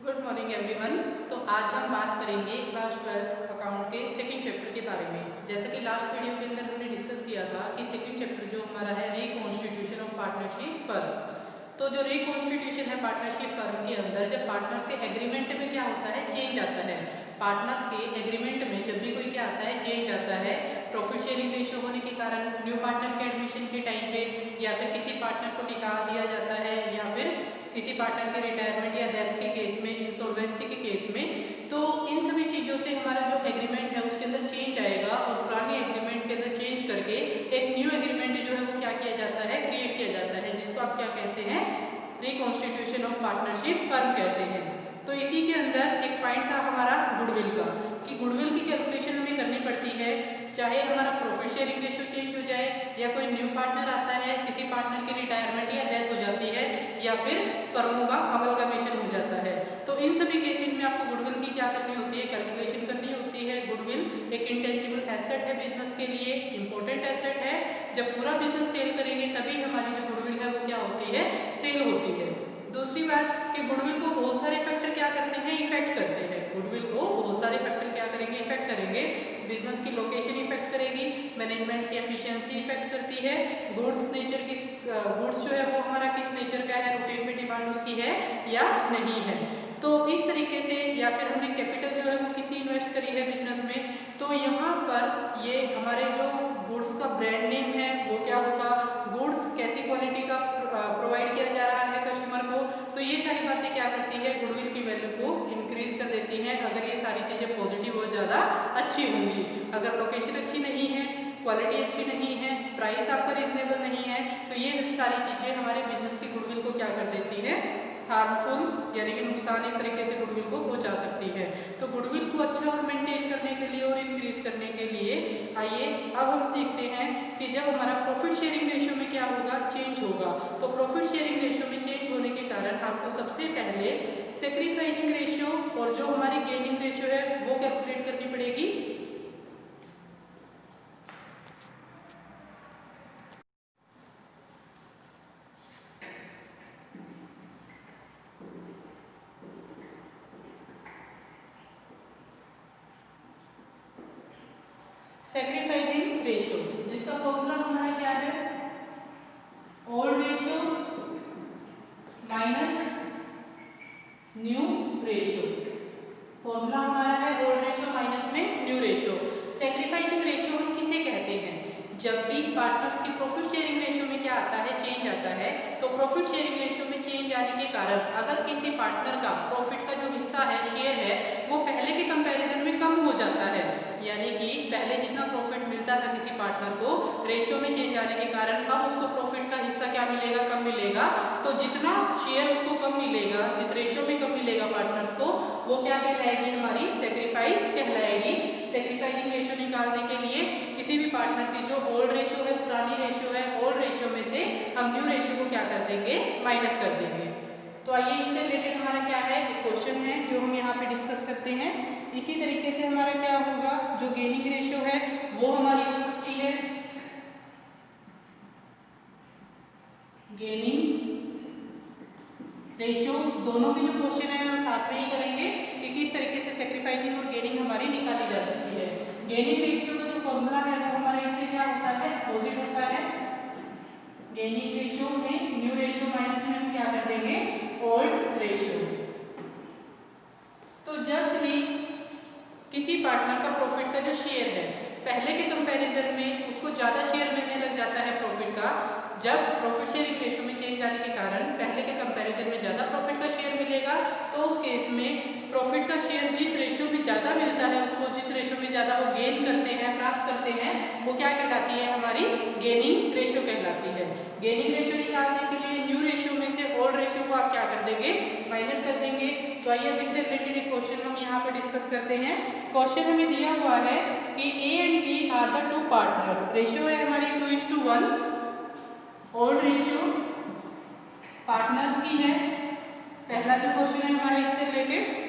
Good morning everyone. तो आज हम बात करेंगे क्लास 12 अकाउंट के सेकंड चैप्टर के बारे में। जैसे कि लास्ट वीडियो के अंदर हमने डिस्कस किया था कि सेकंड चैप्टर जो हमारा है रिकॉन्स्टिट्यूशन ऑफ पार्टनरशिप फर्म। तो जो रिकॉन्स्टिट्यूशन है पार्टनरशिप फर्म के अंदर, जब पार्टनर्स के एग्रीमेंट में क्या होता है, चेंज आता है। पार्टनर्स के एग्रीमेंट में जब भी कोई क्या आता है, चेंज आता है, प्रॉफिट शेयरिंग रेशियो होने के कारण, न्यू पार्टनर के एडमिशन के टाइम पे, या फिर किसी पार्टनर को निकाल दिया जाता है, या फिर किसी पार्टनर के रिटायरमेंट या डेथ के केस में, इंसॉल्वेंसी के केस में, तो इन सभी चीज़ों से हमारा जो एग्रीमेंट है उसके अंदर चेंज आएगा और पुराने एग्रीमेंट के अंदर चेंज करके एक न्यू एग्रीमेंट जो है वो क्या किया जाता है, क्रिएट किया जाता है, जिसको आप क्या कहते हैं, रिकॉन्स्टिट्यूशन ऑफ पार्टनरशिप फर्म कहते हैं। तो इसी के अंदर एक पॉइंट था हमारा गुडविल का, कि गुडविल की कैलकुलेशन हमें करनी पड़ती है, चाहे हमारा प्रॉफिट शेयरिंग रेशियो चेंज हो जाए, या कोई न्यू पार्टनर आता है, किसी पार्टनर की रिटायरमेंट या डेथ हो जाती है, या फिर फर्मों का अमलगमेशन हो जाता है। तो इन सभी केसेस में आपको गुडविल की क्या करनी होती है, कैलकुलेशन करनी होती है। गुडविल एक इंटेंजिबल एसेट है बिजनेस के लिए, इंपॉर्टेंट एसेट है। जब पूरा बिजनेस सेल करेंगे तभी हमारी जो गुडविल है वो क्या होती है, सेल होती है। दूसरी बात कि गुडविल को बहुत सारे फैक्टर क्या करते हैं, इफेक्ट करते हैं। गुडविल को बहुत सारे फैक्टर क्या करेंगे, इफेक्ट करेंगे। बिजनेस की लोकेशन इफेक्ट करेगी, मैनेजमेंट की एफिशिएंसी इफेक्ट करती है, गुड्स नेचर की, गुड्स जो है वो हमारा किस नेचर का है, रूटीन में डिमांड उसकी है या नहीं है। तो इस तरीके से, या फिर हमने कैपिटल जो है वो कितनी इन्वेस्ट करी है बिजनेस में, तो यहाँ पर ये हमारे जो गुड्स का ब्रांड नेम है वो क्या होगा, गुड्स कैसी क्वालिटी का प्रोवाइड किया जा रहा है कस्टमर को। तो ये सारी बातें क्या करती है, गुडविल की वैल्यू को इंक्रीज कर देती हैं, अगर ये सारी चीज़ें पॉजिटिव और ज़्यादा अच्छी होंगी। अगर लोकेशन अच्छी नहीं है, क्वालिटी अच्छी नहीं है, प्राइस आपका रीजनेबल नहीं है, तो ये सारी चीज़ें हमारे बिजनेस की गुडविल को क्या कर देती है, हार्मफुल, यानी कि नुकसान एक तरीके से गुडविल को पहुंचा सकती है। तो गुडविल को अच्छा और मेंटेन करने के लिए और इंक्रीज करने के लिए आइए अब हम सीखते हैं कि जब हमारा प्रॉफिट शेयरिंग रेशियो में क्या होगा, चेंज होगा। तो प्रॉफिट शेयरिंग रेशियो में चेंज होने के कारण आपको सबसे पहले सैक्रिफाइसिंग रेशियो और जो हमारी गेनिंग रेशियो है वो कैलकुलेट करनी पड़ेगी। सैक्रिफाइसिंग रेशियो जिसका फॉर्मूला हमारा क्या है, old ratio minus new ratio. Formula हमारा है ओल्ड रेशियो माइनस में न्यू रेशियो। सैक्रिफाइसिंग रेशियो हम किसे कहते हैं, जब भी पार्टनर्स की प्रॉफिट शेयरिंग रेशियो में क्या आता है, चेंज आता है। तो प्रॉफिट शेयरिंग रेशियो में चेंज आने के कारण अगर किसी पार्टनर का प्रॉफिट का जो हिस्सा है, शेयर है, वो पहले के कंपैरिजन में कम हो जाता है, यानी कि पहले जितना प्रॉफिट मिलता था किसी पार्टनर को, रेशियो में चेंज आने के कारण अब उसको प्रॉफिट का हिस्सा क्या मिलेगा, कम मिलेगा। तो जितना शेयर उसको कम मिलेगा, जिस रेशियो में कम मिलेगा पार्टनर्स को, वो क्या कहलाएगी, हमारी सैक्रिफाइस कहलाएगी। सैक्रिफाइसिंग रेशियो निकालने के लिए किसी भी पार्टनर की जो ओल्ड रेशियो है, पुरानी रेशियो है, ओल्ड रेशियो में से हम न्यू रेशियो को क्या कर देंगे, माइनस कर देंगे। तो आइए इससे रिलेटेड हमारा क्या है, एक क्वेश्चन है जो हम यहाँ पे डिस्कस करते हैं। इसी तरीके से हमारा क्या होगा, जो गेनिंग रेशियो है वो हमारी हो सकती है, गेनिंग रेशियो। दोनों के जो क्वेश्चन है हम साथ में ही करेंगे कि किस तरीके से सैक्रिफाइसिंग और गेनिंग हमारी निकाली जा सकती है। गेनिंग रेशियो का जो फॉर्मूला है वो हमारा इससे क्या होता है, अपोजिट होता है। गेनिंग रेशियो में न्यू रेशियो माइनस में हम क्या कर देंगे, ओल्ड रेशियो। तो जब भी किसी पार्टनर का प्रॉफिट का जो शेयर है, पहले के कंपैरिजन में उसको ज़्यादा शेयर मिलने लग जाता है प्रॉफिट का, जब प्रॉफिट शेयरिंग रेशियो में चेंज आने के कारण पहले के कंपैरिजन में ज़्यादा प्रॉफिट का शेयर मिलेगा, तो उस केस में प्रॉफिट का शेयर जिस रेशियो में ज़्यादा मिलता है उसको, जिस रेशियो में ज़्यादा वो गेन करते हैं, प्राप्त करते हैं, वो क्या कहलाती है, हमारी गेनिंग रेशियो कहलाती है। गेनिंग रेशियो निकालने के लिए न्यू रेशियो में से ओल्ड रेशियो को आप क्या कर देंगे, माइनस कर देंगे। तो आइए अब इससे रिलेटेड एक क्वेश्चन हम यहाँ पर डिस्कस करते हैं। क्वेश्चन हमें दिया हुआ है कि A and B are the two partners, ratio है हमारी 2:1, ओल्ड रेशियो पार्टनर्स की है। पहला जो क्वेश्चन है हमारा इससे रिलेटेड,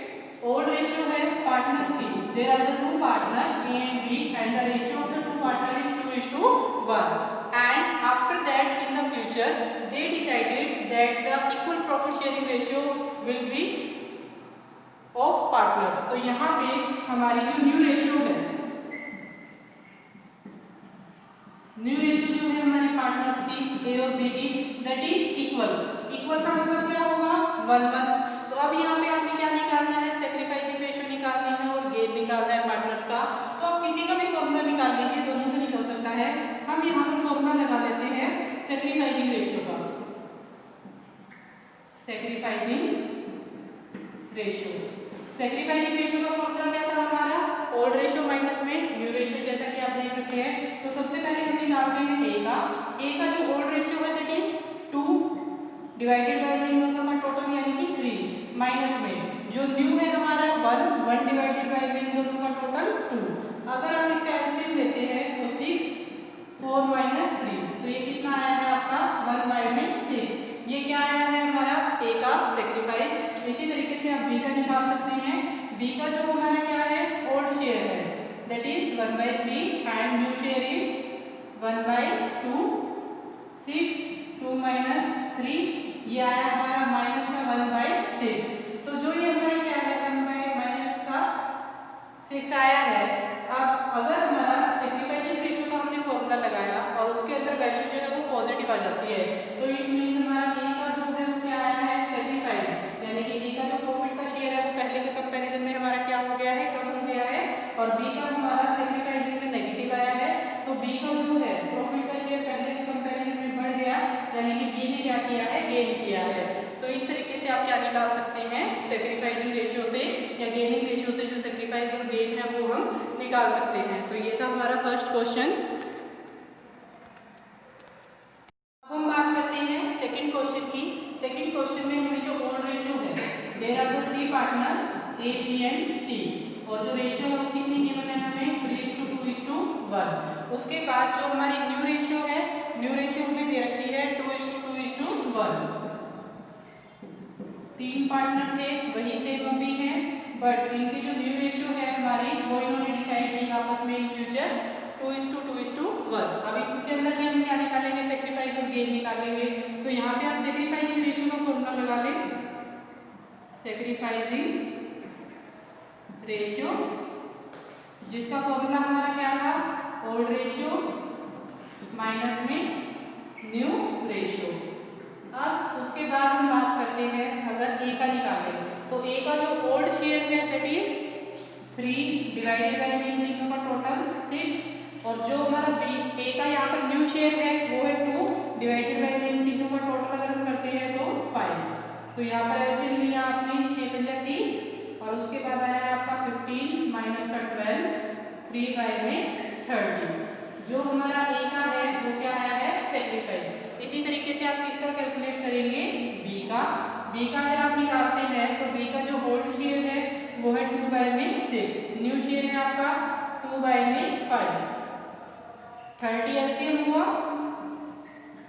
ओल्ड रेशियो है पार्टनर्स की, there are the two partner A and B and the ratio of the two partner is 2:1, and after that in the future they decided that the equal profit sharing ratio will be of partners. तो यहाँ पे हमारी जो new ratio है, new ratio जो है हमारे partners की ए और बी की, दैट इज इक्वल। इक्वल का मतलब क्या होगा? 1-1। तो अब यहाँ पे आपने क्या निकालना है? सैक्रिफाइसिंग रेशियो निकालनी है और गेन निकालना है पार्टनर्स का। तो आप किसी का भी फॉर्मूला निकाल लीजिए, दोनों से निकल सकता है। हम यहाँ पर फॉर्मूला लगा लेते हैं सैक्रिफाइसिंग रेशियो का। सैक्रिफाइसिंग रेशियो, सैक्रिफाइसिंग रेशियो का फॉर्मूला क्या था हमारा? ओल्ड रेशियो माइनस में न्यू रेशियो, जैसा कि आप देख सकते हैं। तो सबसे पहले हम निकालते हैं ए का जो ओल्ड रेशियो है दैट इज 2 डिवाइडेड बाय इन दोनों का टोटल यानी कि 3 माइनस में जो न्यू है हमारा 1 डिवाइडेड बाय इन दोनों का टोटल 2। अगर हम इसका एलसीएम लेते हैं तो 6 4 माइनस 3, तो ये कितना आया है आपका? 1 बाय में 6। ये क्या आया है हमारा? ए का सैक्रिफाइस। इसी तरीके से आप बी का निकाल सकते हैं। बी का जो हमारा क्या है? ओल्ड शेयर है, that is 1/3 and new share is 1/2। 6 2 minus 3, ये आया हमारा माइनस का 1/6। तो जो ये हमारा क्या है? 1/6 आया है। अब अगर हमारा सैक्रिफाइसिंग रेशियो का हमने फॉर्मूला लगाया और उसके अंदर वैल्यू जो है वो पॉजिटिव आ जाती है, तो इट मीन हमारा ए का जो है वो क्या आया है? सैक्रिफाइस, यानी कि ए का जो प्रॉफिट का शेयर है वो पहले के कंपैरिजन में हमारा क्या हो गया है? कम हो गया है। और बी का हमारा सैक्रिफाइसिंग में नेगेटिव आया है, तो बी का जो है प्रॉफिट का शेयर पहले के कंपैरिजन में बढ़ गया, यानी कि बी ने क्या किया है? गेन किया है। तो इस तरीके से आप क्या निकाल सकते हैं? सैक्रिफाइसिंग रेशियो से या गेनिंग रेशियो से जो सैक्रिफाइस और गेन है वो हम निकाल सकते हैं। तो ये था हमारा फर्स्ट क्वेश्चन। अब हम बात करते हैं सेकंड क्वेश्चन की। सेकंड क्वेश्चन में हमें जो ओल्ड रेशियो है, there are the 3 partner A B and C, और जो रेशियो है वो कितनी गिवन है हमें? 3:2:1। उसके बाद जो हमारी न्यू रेशियो है, न्यू रेशियो हमें दे रखी है 2:2:1। 3 पार्टनर थे, वही सेम अब भी हैं, बट इनकी जो न्यू रेशियो है हमारी वो इन्होंने डिसाइड की आपस में इन फ्यूचर 2:2:1। अब इसके अंदर भी हम क्या निकालेंगे? सैक्रिफाइस और गेन निकालेंगे। तो यहाँ पे आप सैक्रिफाइसिंग रेशियो का फॉर्मूला लगा लें। सैक्रिफाइसिंग रेशियो, जिसका फॉर्मूला हमारा क्या था? ओल्ड रेशियो माइनस में न्यू रेशियो। अब उसके बाद हम बात करते हैं, अगर ए का निकालें तो ए का जो ओल्ड शेयर है दैट इज 3 डिवाइडेड बाय इन तीनों का टोटल 6, और जो हमारा बी ए का यहाँ पर न्यू शेयर है वो है 2 डिवाइडेड बाय इन तीनों का टोटल अगर हम करते हैं तो 5। तो यहाँ पर एलसीएम लिया आपने 6×30 और उसके बाद आया है आपका 15 माइनस का 12, 3 बाय में 30। जो हमारा ए का है वो क्या आया है? सैक्रिफाइस। इसी तरीके से आप किसका कैलकुलेट करेंगे? बी का। बी का अगर आप निकालते हैं तो बी का जो ओल्ड शेयर है वो है 2 बाय में 6, न्यू शेयर है आपका 2 बाय में 5। 30 एलसीएम हुआ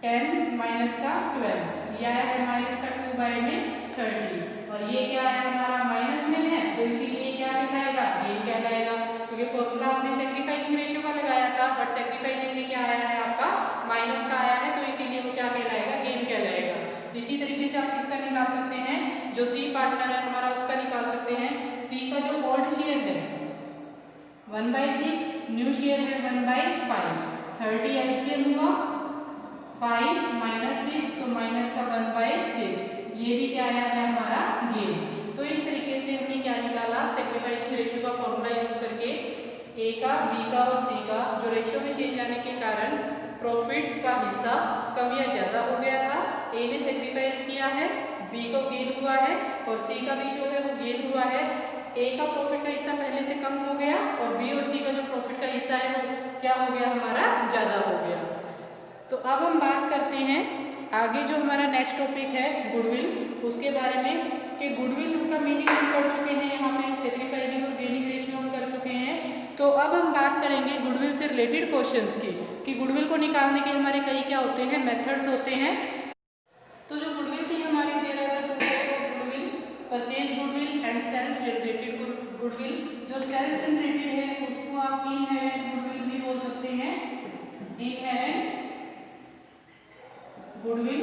10 माइनस का 12, ये आया है माइनस का 2 बाय में 30, और ये क्या है हमारा? माइनस में है, तो इसीलिए क्या कहलाएगा? गेन कहलाएगा, क्योंकि फॉर्मूला आपने सैक्रिफाइसिंग रेशियो का लगाया था, बट सैक्रिफाइसिंग में क्या आया है आपका? माइनस का आया है, तो इसीलिए वो क्या कहलाएगा? गेन कहलाएगा। इसी तरीके से आप किसका निकाल सकते हैं? जो सी पार्टनर है हमारा उसका निकाल सकते हैं। सी का जो ओल्ड शेयर है 1/6, न्यू शेयर है 1/5, 30 एलसीएम हुआ 5 माइनस 6, तो माइनस का 1/6, ये भी क्या आया है हमारा? गेन। तो इस तरीके से हमने क्या निकाला? सैक्रिफाइसिंग रेशियो का फॉर्मूला यूज करके ए का, बी का और सी का जो रेशियो में चेंज आने के कारण प्रॉफिट का हिस्सा कम या ज्यादा हो गया था, ए ने सैक्रिफाइस किया है, बी को गेन हुआ है, और सी का भी जो है वो गेन हुआ है। ए का प्रॉफिट का हिस्सा पहले से कम हो गया और बी और सी का जो प्रॉफिट का हिस्सा है वो क्या हो गया हमारा? ज्यादा हो गया। तो अब हम बात करते हैं आगे जो हमारा नेक्स्ट टॉपिक है गुडविल, उसके बारे में, कि गुडविल का मीनिंग हम पढ़ चुके हैं, यहाँ पे सैक्रिफाइसिंग और गेनिंग रेशियो हम कर चुके हैं। तो अब हम बात करेंगे गुडविल से रिलेटेड क्वेश्चंस की, कि गुडविल को निकालने के हमारे कई क्या होते हैं? मेथड्स होते हैं। तो जो गुडविल थी हमारी, there are the 2 type of goodwill, purchase goodwill and self generated goodwill. जो सेल्फ जनरेटेड है उसको आप इनहेरेंट गुडविल भी बोल सकते हैं, इनहेरेंट गुडविल।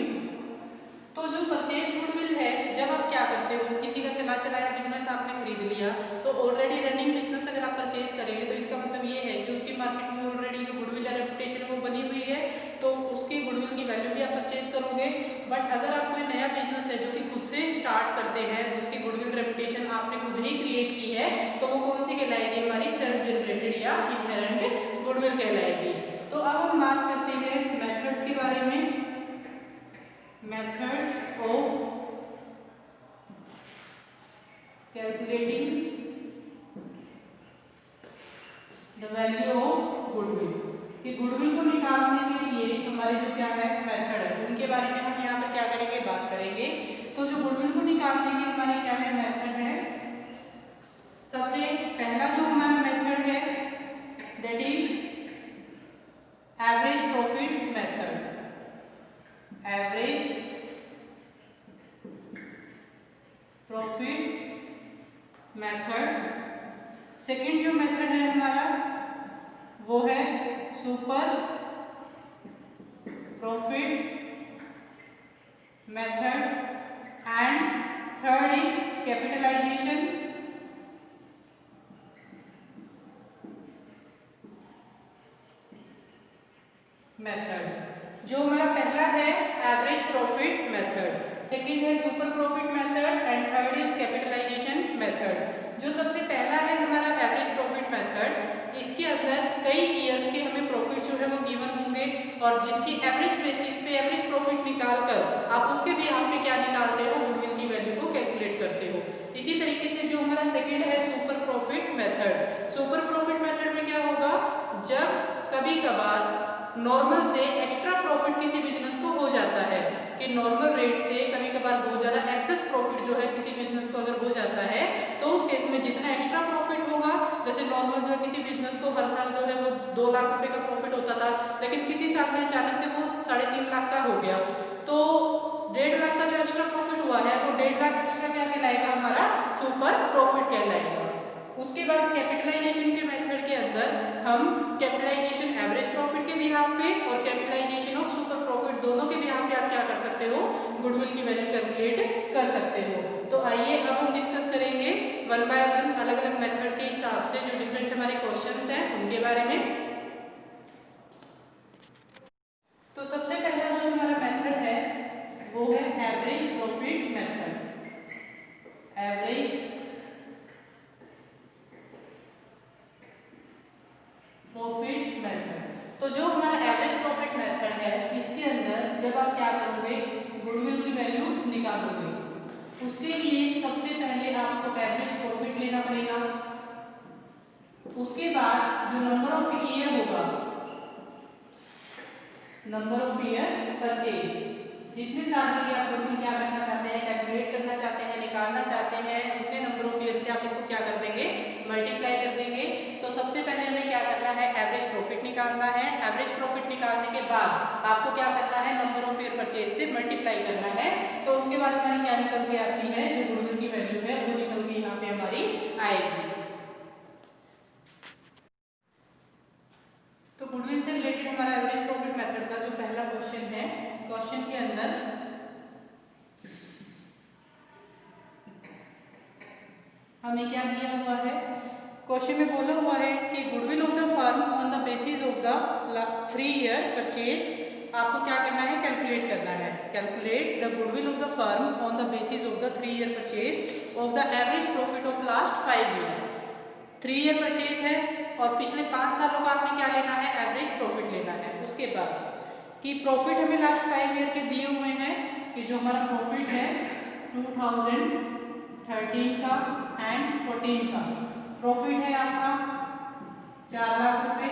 तो जो परचेज गुडविल है, जब आप क्या करते हो, किसी का चला चला चलाया बिजनेस आपने खरीद लिया, तो ऑलरेडी रनिंग बिजनेस अगर आप परचेज करेंगे तो इसका मतलब ये है कि उसकी मार्केट में ऑलरेडी जो गुडविल या रेपुटेशन वो बनी हुई है, तो उसकी गुडविल की वैल्यू भी आप परचेज करोगे। बट अगर आप कोई नया बिजनेस है जो कि खुद से स्टार्ट करते हैं, जिसकी गुडविल रेपुटेशन आपने खुद ही क्रिएट की है, तो वो कौन सी कहलाएगी? हमारी सेल्फ जनरेटेड या इनहेरेंट गुडविल कहलाएगी। तो अब हम बात करते हैं मेथड्स के बारे में। Methods of calculating the value of goodwill, कि गुडविल को निकालने के लिए हमारे जो क्या है मेथड है, उनके बारे में हम यहाँ पर क्या करेंगे? बात करेंगे। तो जो गुडविल को निकालने के हमारे क्या है मेथड है, सबसे पहला जो हमारा मेथड है that is average profit method. Average profit method. Second जो मेथड है हमारा वो है super profit method and third is capitalisation method. जो हमारा पहला है एवरेज प्रॉफिट मेथड, सेकेंड है super profit method and third is capitalisation method. जो सबसे पहला है हमारा एवरेज प्रॉफिट मेथड, इसके अंदर कई ईयर्स के हमें प्रॉफिट जो है वो गिवन होंगे और जिसकी एवरेज बेसिस पे एवरेज प्रॉफिट निकालकर आप उसके भी यहाँ पे क्या निकालते हो? गुडविल की वैल्यू को कैलकुलेट करते हो। इसी तरीके से जो हमारा सेकेंड है super profit method. Super profit method में क्या होगा? जब कभी कभार नॉर्मल से एक्स्ट्रा प्रॉफिट किसी बिजनेस को हो जाता है, कि नॉर्मल रेट से कभी कभार बहुत ज़्यादा एक्सेस प्रॉफिट जो है किसी बिजनेस को अगर हो जाता है, तो उस केस में जितना एक्स्ट्रा प्रॉफिट होगा, जैसे नॉर्मल जो है किसी बिजनेस को हर साल जो है वो 2 लाख रुपए का प्रॉफिट होता था, लेकिन किसी साल में अचानक से वो 3.5 लाख का हो गया, तो 1.5 लाख का जो एक्स्ट्रा प्रॉफिट हुआ है वो 1.5 लाख एक्स्ट्रा क्या कहलाएगा? हमारा सुपर प्रॉफिट कहलाएगा। उसके बाद कैपिटलाइजेशन के मेथड के अंदर हम कैपिटलाइजेशन एवरेज प्रॉफिट के बिहाफ पे और कैपिटलाइजेशन ऑफ सुपर प्रॉफिट दोनों के बिहाफ पे आप क्या कर सकते हो? गुडविल की वैल्यू कैलकुलेट कर सकते हो। तो आइए अब हम डिस्कस करेंगे वन बाय वन अलग अलग मेथड के हिसाब से जो डिफरेंट हमारे क्वेश्चंस हैं उनके बारे में। तो सबसे पहला जो हमारा मेथड है वो है average profit method. Average profit method. तो जो हमारा एवरेज प्रॉफिट मेथड है, इसके अंदर जब आप क्या करोगे? गुडविल की वैल्यू निकालोगे। उसके लिए सबसे पहले आपको एवरेज प्रॉफिट लेना पड़ेगा। उसके बाद जो नंबर ऑफ ईयर होगा, नंबर ऑफ ईयर परचेज, जितने साल के लिए आप गुडविल क्या करना चाहते हैं? कैलकुलेट करना चाहते हैं, निकालना चाहते हैं, उतने नंबर ऑफ ईयर से आप इसको क्या कर देंगे? मल्टीप्लाई कर देंगे। तो सबसे पहले हमें क्या करना है? एवरेज प्रॉफिट निकालना है। एवरेज प्रॉफिट निकालने के बाद आपको क्या करना है? नंबर ऑफ ईयर परचेज से मल्टीप्लाई करना है। तो उसके बाद हमारी क्या निकल के आती है? जो गुडविल की वैल्यू है वो निकल के यहाँ पे हमारी आएगी। तो गुडविल से रिलेटेड हमारा एवरेज प्रॉफिट मेथड का जो पहला क्वेश्चन है, क्वेश्चन के अंदर हमें क्या दिया हुआ है? क्वेश्चन में बोला हुआ है कि goodwill of the firm on the basis of the 3 year purchase आपको क्या करना है? कैलकुलेट करना है। Calculate the goodwill of the firm on the basis of the 3 year purchase of the average profit of last 5 year. 3 year purchase है और पिछले 5 सालों का आपने क्या लेना है? एवरेज प्रॉफिट लेना है। उसके बाद कि प्रॉफिट हमें लास्ट 5 ईयर के दिए हुए हैं कि जो हमारा प्रॉफिट है 2013 का एंड 14 का प्रॉफिट है आपका 4 लाख रुपए।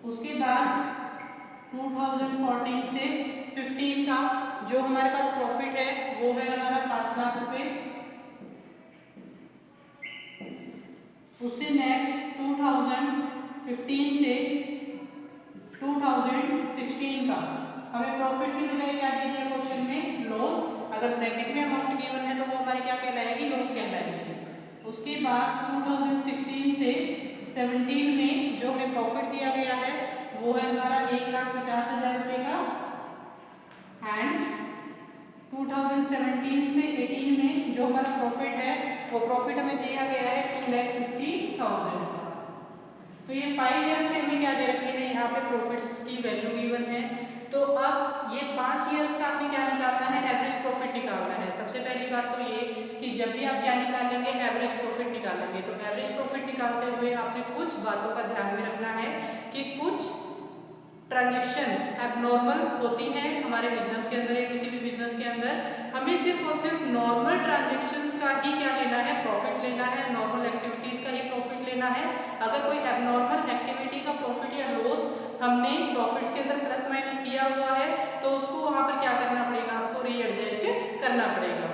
उसके बाद 2014 से 15 का जो हमारे पास प्रॉफिट है वो है हमारा 5 लाख रुपए। उससे नेक्स्ट 2015 से 2016 का हमें प्रॉफिट की बजाय क्या दे दिया क्वेश्चन में? लॉस। अगर ब्रैकेट में अमाउंट गिवन है तो वो हमारी क्या कहलाएगी? लॉस कहलाएगी। उसके बाद 2016 से 17 में जो हमें प्रॉफिट दिया गया है वो है हमारा 1,50,000 रुपये का एंड 2017 से 18 में जो हमारा प्रॉफिट है वो प्रॉफिट हमें दिया गया है 2,50,000। तो ये 5 ईयर्स से हमें क्या दे रखे हैं, यहाँ पे प्रॉफिट्स की वैल्यू गिवन है। तो अब ये 5 ईयर्स का आपने क्या निकालना है, एवरेज प्रॉफिट निकालना है। सबसे पहली बात तो ये कि जब भी आप क्या निकालेंगे, एवरेज प्रॉफिट निकालेंगे। तो एवरेज प्रॉफिट निकालते हुए आपने कुछ बातों का ध्यान में रखना है कि कुछ ट्रांजैक्शन एबनॉर्मल होती हैं हमारे बिजनेस के अंदर या किसी भी बिजनेस के अंदर। हमें सिर्फ और सिर्फ नॉर्मल ट्रांजैक्शंस का ही क्या लेना है, प्रॉफिट लेना है, नॉर्मल एक्टिविटीज का ही प्रॉफिट लेना है। अगर कोई एबनॉर्मल एक्टिविटी का प्रॉफिट या लॉस हमने प्रॉफिट्स के अंदर प्लस माइनस किया हुआ है तो उसको वहां पर क्या करना पड़ेगा, आपको रीएडजस्ट करना पड़ेगा।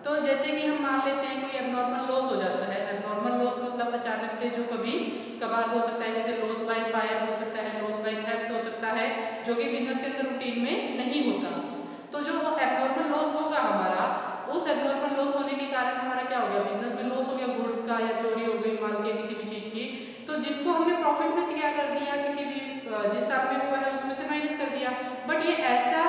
तो जैसे कि हम मान लेते हैं कोई एबनॉर्मल लॉस हो जाता है। एबनॉर्मल लॉस मतलब अचानक से जो कभी कभार हो सकता है, जैसे लॉस बाय फायर हो सकता है, लॉस बाय थेफ्ट हो सकता है, जो कि बिजनेस के अंदर रूटीन में नहीं होता। तो जो एबनॉर्मल लॉस होगा हमारा, उस एबनॉर्मल लॉस होने के कारण हमारा क्या हो गया, बिजनेस में लॉस हो गया गुड्स का, या चोरी हो गई माल की किसी भी चीज की। तो जिसको हमने प्रॉफिट में से क्या कर दिया, किसी भी जिस साल में हुआ है उसमें से माइनस कर दिया। बट ये ऐसा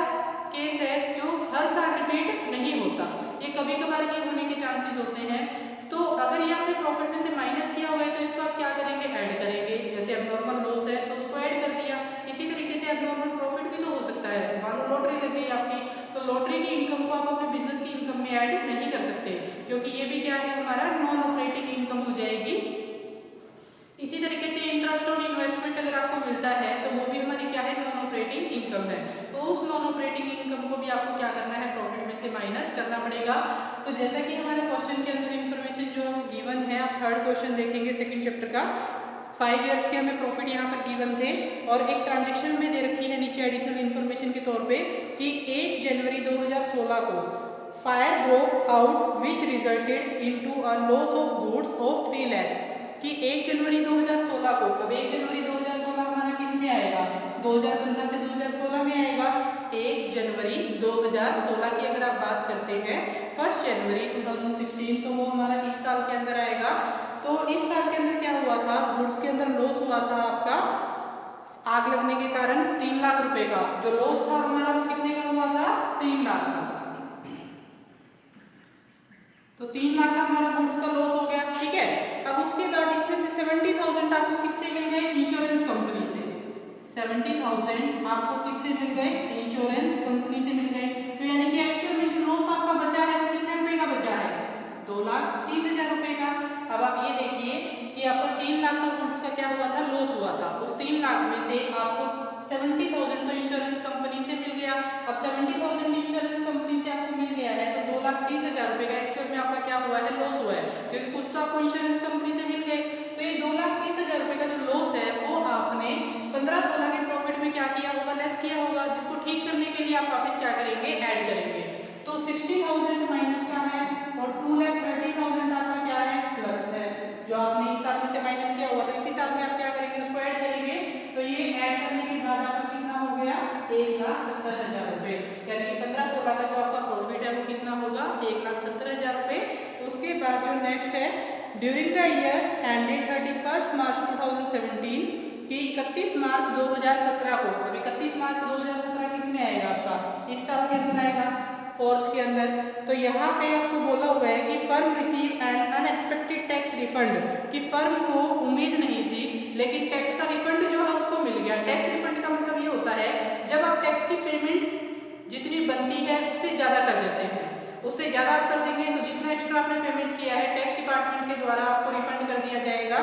केस है जो हर साल रिपीट नहीं होता, ये कभी कभार ही होने के चांसेस होते हैं। तो अगर ये आपने प्रॉफिट में से माइनस किया हुआ है तो इसको आप क्या करेंगे, ऐड करेंगे। जैसे एबनॉर्मल लॉस है तो उसको ऐड कर दिया। इसी तरीके से एबनॉर्मल प्रॉफिट भी तो हो सकता है। मान लो लॉटरी लग गई आपकी, तो लॉटरी की इनकम को आप अपने बिजनेस की इनकम में ऐड नहीं कर सकते, क्योंकि ये भी क्या है, हमारा नॉन ऑपरेटिंग इनकम हो जाएगी। इसी तरीके से इंटरेस्ट ऑन इन्वेस्टमेंट अगर आपको मिलता है तो वो भी हमारी क्या है, नॉन ऑपरेटिंग इनकम है। तो उस नॉन ऑपरेटिंग इनकम को भी आपको क्या करना है, प्रॉफिट में से माइनस करना पड़ेगा। तो जैसा कि हमारे क्वेश्चन के अंदर इंफॉर्मेशन जो है वो गिवन है, आप थर्ड क्वेश्चन देखेंगे सेकंड चैप्टर का। 5 ईयर्स के हमें प्रॉफिट यहाँ पर गिवन थे और एक ट्रांजेक्शन में दे रखी है नीचे एडिशनल इन्फॉर्मेशन के तौर पे कि 1 जनवरी 2016 को fire broke out which resulted into a loss of goods of 3 lakh. कि 1 जनवरी 2016 को, अब 1 जनवरी 2016 हमारा किस में आएगा, 2015 से 2016 में आएगा। 1 जनवरी 2016 की अगर आप बात करते हैं, 1 जनवरी 2016 तो वो हमारा इस साल के अंदर आएगा। तो इस साल के अंदर क्या हुआ था, गुड्स के अंदर लॉस हुआ था आपका आग लगने के कारण 3 लाख रुपए का। जो लॉस था हमारा कितने का हुआ था, 3 लाख का। तो 3 लाख का हमारा गुड्स का लॉस हो गया, ठीक है। अब उसके बाद इसमें से 70,000 आपको किससे मिल गए, इंश्योरेंस कंपनी से। 70,000 आपको किससे मिल गए, इंश्योरेंस कंपनी से मिल गए। तो यानी कि एक्चुअल में जो लॉस आपका बचा है वो कितने रुपए का बचा है, 2,30,000 रुपए का। अब आप ये देखिए कि आपका 3 लाख का गुड्स का क्या हुआ था, लॉस हुआ था। उस 3 लाख में से आपको 70,000 तो इंश्योरेंस कंपनी से मिल गया। अब 70,000 इंश्योरेंस कंपनी से आपको मिल गया है तो 2,30,000 रुपए का एक्चुअल में आपका क्या हुआ है, लॉस हुआ है, क्योंकि कुछ तो आपको इंश्योरेंस कंपनी से मिल गए। तो ये 2,30,000 रुपए का जो लॉस है वो आपने 15-16 के प्रॉफिट में क्या किया होगा, लेस किया होगा, जिसको ठीक करने के लिए आप वापस क्या करेंगे, ऐड करेंगे। तो 60,000 माइनस का है और 2,30,000 आपका क्या है, प्लस है, जो आपने इस साल में से माइनस किया हुआ। तो इसी साल में आप क्या करेंगे, उसको ऐड करेंगे। तो ये ऐड करने के बाद आपका कितना हो गया, 1,70,000 रुपए। यानी कि 15-16 का जो आपका प्रॉफिट है वो कितना होगा, 1,70,000 रुपए। उसके बाद जो नेक्स्ट है, ड्यूरिंग द ईयर एंडेड 31 मार्च 2017 कि 31 मार्च 2017 को, अब 31 मार्च 2017 किस में आएगा, आपका इस साल के अंदर आएगा, फोर्थ के अंदर। तो यहाँ पे आपको बोला हुआ है कि firm receive an unexpected tax refund, कि फर्म को उम्मीद नहीं थी लेकिन टैक्स का रिफंड जो है उसको मिल गया। टैक्स रिफंड का मतलब ये होता है जब आप टैक्स की पेमेंट जितनी बनती है उससे ज्यादा कर देते हैं, उससे ज्यादा आप कर देंगे तो जितना एक्स्ट्रा आपने पेमेंट किया है टैक्स डिपार्टमेंट के द्वारा आपको रिफंड कर दिया जाएगा।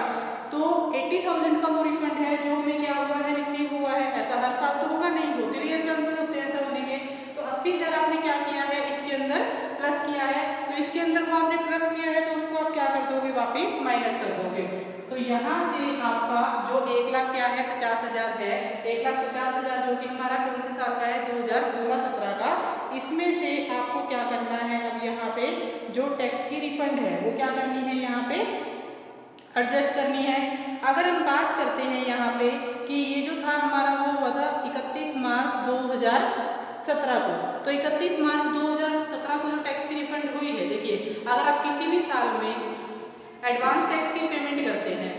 तो 80,000 का वो रिफंड है जो हमें क्या हुआ है, रिसीव हुआ है। ऐसा हर साल तो होगा नहीं, बहुत रेयर चांसेस होते हैं ऐसा होने के। तो 80,000 आपने क्या किया है, इसके अंदर प्लस किया है। तो इसके अंदर वो आपने प्लस किया है तो उसको आप क्या कर दोगे, वापिस माइनस कर दोगे। तो यहाँ से आपका जो 1 लाख क्या है, 50,000 है। 1,50,000 जो कि हमारा कौन से साल का है, 2016-17 का। इसमें से आपको क्या करना है, अब यहाँ पे जो टैक्स की रिफंड है वो क्या करनी है, यहाँ पे एडजस्ट करनी है। अगर हम बात करते हैं यहाँ पे कि ये जो था हमारा वो हुआ था 31 मार्च 2017 को। तो 31 मार्च 2017 को जो टैक्स की रिफंड हुई है, देखिए अगर आप किसी भी साल में एडवांस टैक्स की पेमेंट करते हैं,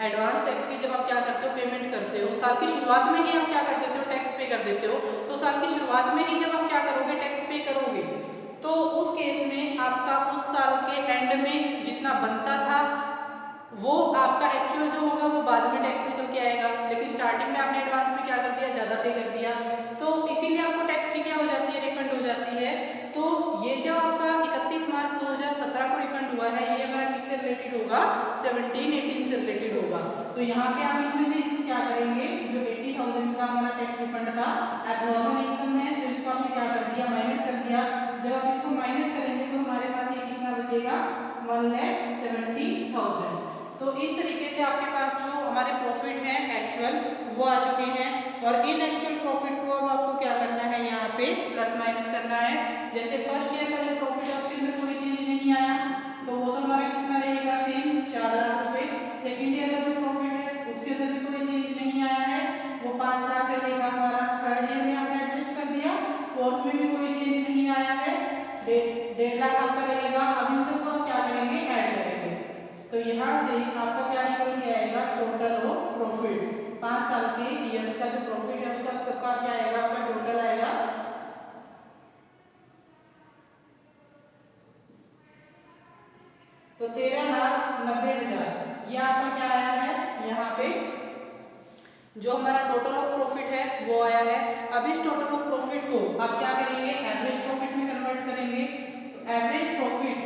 एडवांस टैक्स की जब आप क्या करते हो, पेमेंट करते हो, साल की शुरुआत में ही आप क्या कर देते हो, टैक्स पे कर देते हो। तो साल की शुरुआत में ही जब आप क्या करोगे, टैक्स पे करोगे, तो उस केस में आपका उस साल होगा वो बाद में टैक्स निकल के आएगा, लेकिन स्टार्टिंग में आपने एडवांस में क्या कर दिया, ज़्यादा पे कर दिया, तो इसीलिए आपको टैक्स की क्या हो जाती है, रिफंड हो जाती है। तो ये जो आपका 31 मार्च 2017 को रिफंड हुआ है, ये हमारा किससे रिलेटेड होगा, 17-18 से रिलेटेड होगा। तो यहाँ पे आप इसमें से इसको क्या करेंगे, जो 80,000 का हमारा टैक्स रिफंड था, एब्नॉर्मल इनकम है, तो इसको आपने क्या कर दिया, माइनस कर दिया। जब आप इसको माइनस करेंगे तो हमारे पास ये कितना बचेगा, 1,70,000। तो इस तरीके से आपके पास जो हमारे प्रॉफिट हैं एक्चुअल वो आ चुके हैं, और इन एक्चुअल प्रॉफिट को अब आपको क्या करना है, यहाँ पे प्लस माइनस करना है। जैसे फर्स्ट ईयर का जो प्रॉफिट है उसके अंदर कोई चेंज नहीं आया, तो वो तो हमारा कितना रहेगा, सेम 4 लाख रुपए। सेकेंड ईयर का जो प्रॉफिट है उसके अंदर भी कोई चेंज नहीं आया है, वो 5 लाख रहेगा हमारा। थर्ड ईयर में आपने एडजस्ट कर दिया, फोर्थ में भी कोई चेंज नहीं आया है, 1.5 लाख आपका रहेगा। अब इन सबको आप क्या करेंगे, ऐड करेंगे, तो यहाँ से आपका क्या निकल के आएगा, टोटल ऑफ प्रॉफिट 5 साल के ईयर्स का जो प्रॉफिट है उसका सबका क्या आएगा, आपका टोटल आएगा, तो 13,90,000। ये आपका क्या आया है, यहाँ पे जो हमारा टोटल ऑफ प्रॉफिट है वो आया है। अब इस टोटल ऑफ प्रॉफिट को आप क्या करेंगे, एवरेज प्रॉफिट में कन्वर्ट करेंगे। तो एवरेज प्रॉफिट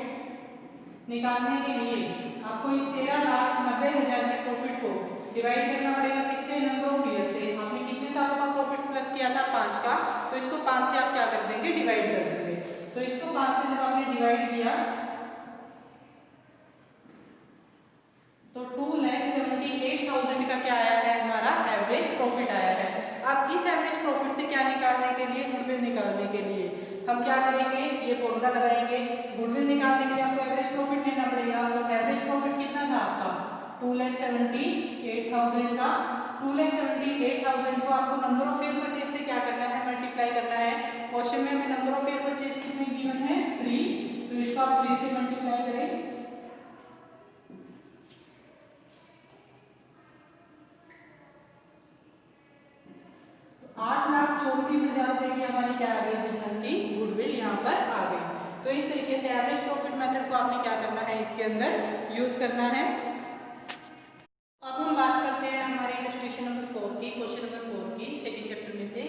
निकालने के लिए आपको इस 13,90,000 के प्रॉफिट को डिवाइड करना पड़ेगा किससे, नंबर ऑफ ईयर से। आपने कितने सालों का प्रॉफिट प्लस किया था, 5 का, तो इसको 5 से आप क्या कर देंगे, डिवाइड कर देंगे। तो इसको 5 से जब आपने डिवाइड किया तो 2,78,000 का क्या आया है, हमारा एवरेज प्रॉफिट आया है। अब इस एवरेज प्रॉफिट से क्या निकालने के लिए, गुडविल निकालने के लिए हम क्या करेंगे, ये फॉर्मूला लगाएंगे। गुडविल निकालने के लिए आपको एवरेज प्रॉफिट लेना पड़ेगा, और एवरेज प्रॉफिट कितना था आपका, 2,78,000 का। 2,78,000 को आपको नंबर ऑफ ईयर परचेज से क्या करना है, मल्टीप्लाई करना है। क्वेश्चन में हमें नंबर ऑफ ईयर परचेज कितने गिवन है, 3, तो इसको आप 3 से मल्टीप्लाई करें, 8,34,000 रुपए की हमारी क्या आ गई, बिजनेस की गुडविल यहाँ पर आ गई। तो इस तरीके से एवरेज प्रॉफिट मेथड को आपने क्या करना है, इसके अंदर यूज करना है। अब हम बात करते हैं हमारे इलस्ट्रेशन नंबर 4 की, क्वेश्चन नंबर 4 की, सेकंड चैप्टर में से,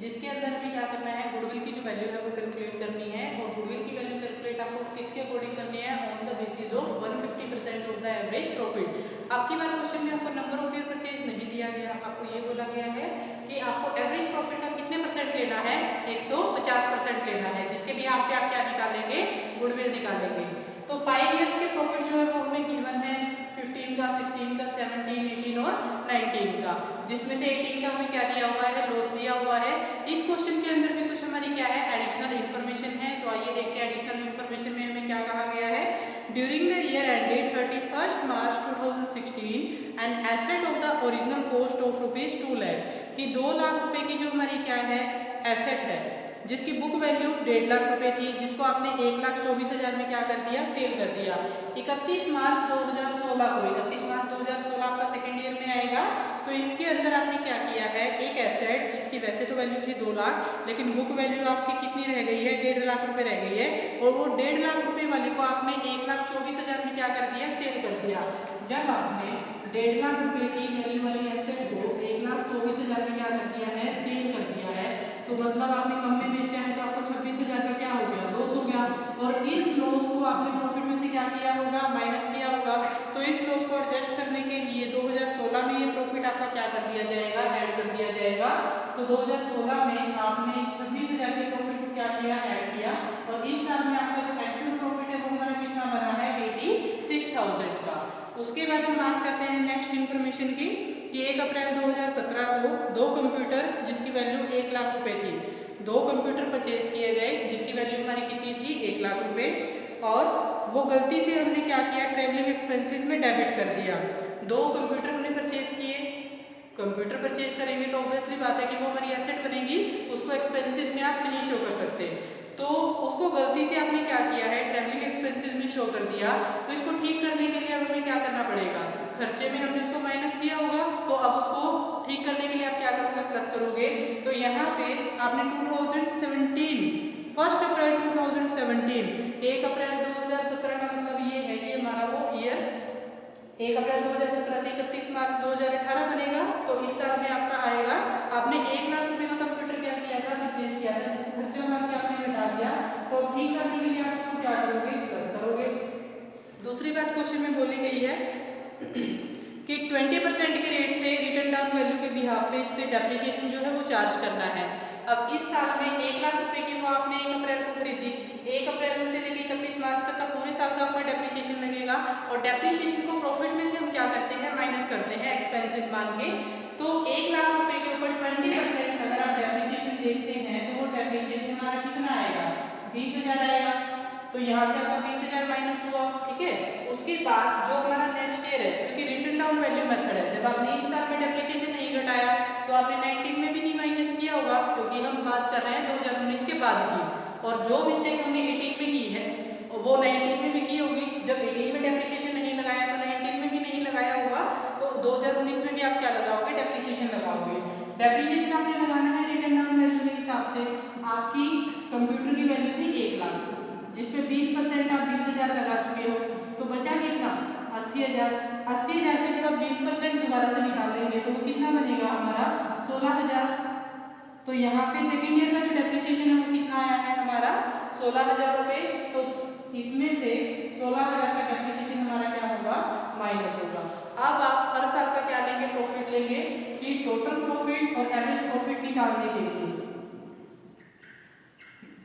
जिसके अंदर हमें क्या करना है, गुडविल की जो वैल्यू है वो कैलकुलेट करनी है। और गुडविल की वैल्यू कैलकुलेट आपको किसके अकॉर्डिंग करनी है, on the basis of 150% of the average profit. आपकी बार क्वेश्चन में आपको नंबर ऑफ ईयर परचेज नहीं दिया गया, आपको ये बोला गया है कि आपको एवरेज प्रॉफिट का कितने परसेंट लेना है, 150% लेना है, जिसके भी आप क्या निकालेंगे, गुडविल निकालेंगे। तो 5 इयर्स के प्रॉफिट जो है वो हमें गिवन है, 15 का, 16 का, 17, 18 और 19 का, जिसमें से 18 का हमें क्या दिया हुआ है, लॉस दिया हुआ है। इस क्वेश्चन के अंदर भी कुछ हमारी क्या है, एडिशनल इन्फॉर्मेशन है। तो आइए देखते हैं एडिशनल इन्फॉर्मेशन में हमें क्या कहा गया है। During the year ended 31 March 2016 and asset of the original cost of ₹2 lakh, कि 2 लाख रुपए की जो हमारी क्या है, एसेट है, जिसकी बुक वैल्यू 1.5 लाख रुपए थी, जिसको आपने 1,24,000 में क्या कर दिया, सेल कर दिया। 31 मार्च 2016 को, 31 मार्च 2016 आपका सेकेंड ईयर में आएगा। तो इसके अंदर आपने क्या किया है, एक एसेट जिसकी वैसे तो वैल्यू थी 2 लाख, लेकिन बुक वैल्यू आपकी कितनी रह गई है, 1.5 लाख रुपए रह गई है, और वो 1.5 लाख रुपए वाली को आपने 1,24,000 में क्या कर दिया, सेल कर दिया। जब आपने 1.5 लाख रुपए की वैल्यू वाली एसेट को 1,24,000 में क्या कर दिया है, सेल कर दिया है, तो मतलब आपने कम में बेचा है, तो आपको 26,000 का क्या हो गया, लॉस हो गया। और इस लॉस को आपने प्रॉफिट में से क्या किया होगा, माइनस किया होगा। तो इस लॉस को एडजस्ट करने के लिए 2016 में ये प्रॉफिट आपका क्या कर दिया जाएगा, ऐड कर दिया जाएगा। तो 2016 में आपने 26,000 के प्रॉफिट को क्या किया, ऐड किया, और इस साल में आपका जो एक्चुअल प्रॉफिट है वो हमारा कितना बना है, 86,000 का। उसके बाद हम बात करते हैं नेक्स्ट इन्फॉर्मेशन की, कि 1 अप्रैल 2017 को 2 कंप्यूटर जिसकी वैल्यू 1 लाख रुपए थी, 2 कंप्यूटर परचेज किए गए जिसकी वैल्यू हमारी कितनी थी, 1 लाख रुपए, और वो गलती से हमने क्या किया, ट्रेवलिंग एक्सपेंसेस में डेबिट कर दिया। 2 कंप्यूटर हमने परचेज किए, कंप्यूटर परचेज करेंगे तो ऑब्वियसली बात है कि वो हमारी एसेट बनेगी, उसको एक्सपेंसेस में आप नहीं शो कर सकते, तो उसको गलती से आपने क्या किया है, ट्रेवलिंग एक्सपेंसेस में शो कर दिया। तो इसको ठीक करने के लिए हमें क्या करना पड़ेगा, खर्चे में हमने उसको माइनस किया होगा, तो अब उसको ठीक करने के लिए आप क्या करोगे, प्लस करोगे। तो यहाँ पे आपने 2017, 1 अप्रैल 2017, 1 अप्रैल 2017 का मतलब ये है कि हमारा वो ईयर 1 अप्रैल 2017 से 31 मार्च 2018 बनेगा। तो इस साल में आपका आएगा, आपने 1 लाख रुपए का कंप्यूटर क्या किया था, परचेज किया था, जिसको खर्चा मान के आपने घटा दिया, तो ठीक करने के लिए आप उसको क्या करोगे, प्लस करोगे। दूसरी बात क्वेश्चन में बोली गई है कि 20% के रेट से रिटर्न डाउन वैल्यू के बिहाफ पे इस पे डेप्रिसिएशन जो है वो चार्ज करना है। अब इस साल में 1 लाख रुपए की वो आपने 1 अप्रैल को खरीदी, 1 अप्रैल से लेकर 31 मार्च तक का पूरे साल का आपका डेप्रिसिएशन लगेगा, और डेप्रिसिएशन को प्रॉफिट में से हम क्या करते हैं, माइनस करते हैं एक्सपेंसेस मान के। तो 1 लाख रुपए के ऊपर 20% अगर आप डेप्रिसिएशन देखते हैं तो वो डेप्रिसिएशन हमारा कितना आएगा, 20,000 आएगा। तो यहाँ से आपका 20,000 माइनस हुआ, ठीक है। उसके बाद जो हमारा नेक्स्ट ईयर है, क्योंकि रिटर्न डाउन वैल्यू मेथड है, जब आपने इस साल में डेप्रिसिएशन नहीं घटाया तो आपने 19 में भी नहीं माइनस किया होगा, क्योंकि हम बात कर रहे हैं 2019 के बाद की। और जो मिस्टेक हमने 18 में की है वो 19 में भी की होगी। जब 18 में डेप्रिसिएशन नहीं लगाया तो 19 में भी नहीं लगाया होगा, तो 2019 में भी आप क्या लगाओगे, डेप्रिसिएशन लगाओगे। डेप्रिसिएशन आपने लगाना है रिटर्न डाउन वैल्यू के हिसाब से। आपकी कंप्यूटर की वैल्यू थी 1 लाख, जिसपे 20% आप 20,000 लगा चुके हो, तो बचा कितना, 80,000। 80,000 पे जब आप 20% दोबारा से निकालेंगे तो वो कितना बनेगा हमारा, 16,000। तो यहाँ पे सेकेंड ईयर का जो डेप्रिसिएशन है वो कितना आया है हमारा, 16,000 रुपये। तो इसमें से 16,000 का डेप्रिसिएशन हमारा क्या होगा, माइनस होगा। अब आप हर साल का क्या लेंगे, प्रॉफिट लेंगे, कि टोटल प्रॉफिट और एवरेज प्रॉफिट निकालने के लिए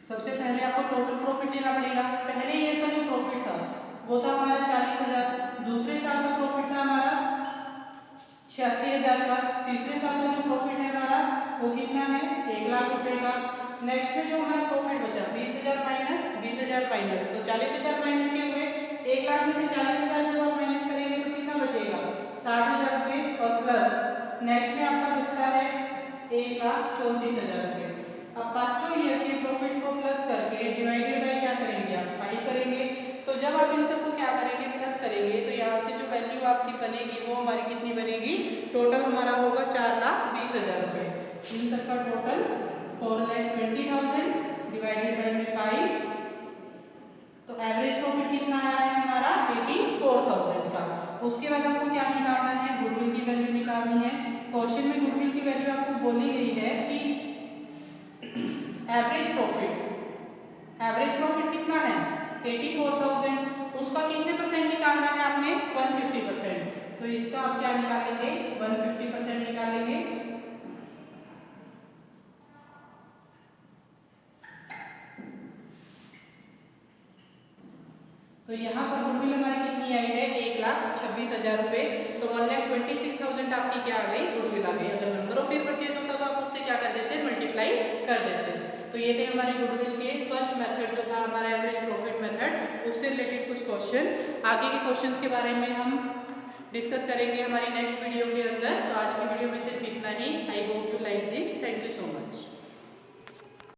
सबसे पहले आपको टोटल प्रॉफिट लेना पड़ेगा। पहले ईयर का जो प्रॉफिट था वो था हमारा 40,000, दूसरे साल का प्रॉफिट था हमारा 86,000 का, तीसरे साल का जो प्रॉफिट है हमारा वो कितना है, 1 लाख रुपए का। नेक्स्ट में जो हमारा प्रॉफिट बचा 20,000 माइनस 20,000 माइनस, तो 40,000 माइनस के हुए 1 लाख में से 40,000 जब आप माइनस करेंगे तो कितना बचेगा, 60,000 रुपये, और प्लस नेक्स्ट में आपका बचता है 1,34,000 रुपये। अब पांचों ईयर के प्रॉफिट को प्लस करके डिवाइडेड बाय क्या करेंगे, आप 5 करेंगे। तो जब आप इन सबको क्या करेंगे, प्लस करेंगे, तो यहाँ से जो वैल्यू आपकी बनेगी वो हमारी कितनी बनेगी, टोटल हमारा होगा 4,20,000 रुपये। इन सबका टोटल 4,20,000 डिवाइडेड बाय 5। तो एवरेज प्रॉफिट कितना आया है हमारा, 84,000 का। उसके बाद आपको क्या निकालना है, गुडविल की वैल्यू निकालनी है। क्वेश्चन में गुडविल की वैल्यू आपको बोली गई है कि एवरेज प्रॉफिट कितना है, 84,000, उसका कितने परसेंट निकालना है आपने, 150%। तो इसका आप क्या निकालेंगे, 150% निकालेंगे। तो यहाँ पर गुडविल हमारी कितनी आई है, 1,26,000 रुपये। तो 1,26,000 आपकी क्या आ गई, गुडविल आ गई। अगर नंबर ऑफ ईयर परचेज होता तो आप उससे क्या कर देते, मल्टीप्लाई कर देते। तो ये थे हमारे गुडविल के फर्स्ट मेथड जो था हमारा एवरेज प्रॉफिट मेथड, उससे रिलेटेड कुछ क्वेश्चन। आगे के क्वेश्चंस के बारे में हम डिस्कस करेंगे हमारी नेक्स्ट वीडियो के अंदर। तो आज की वीडियो में सिर्फ इतना ही। I hope you like this. Thank you so much.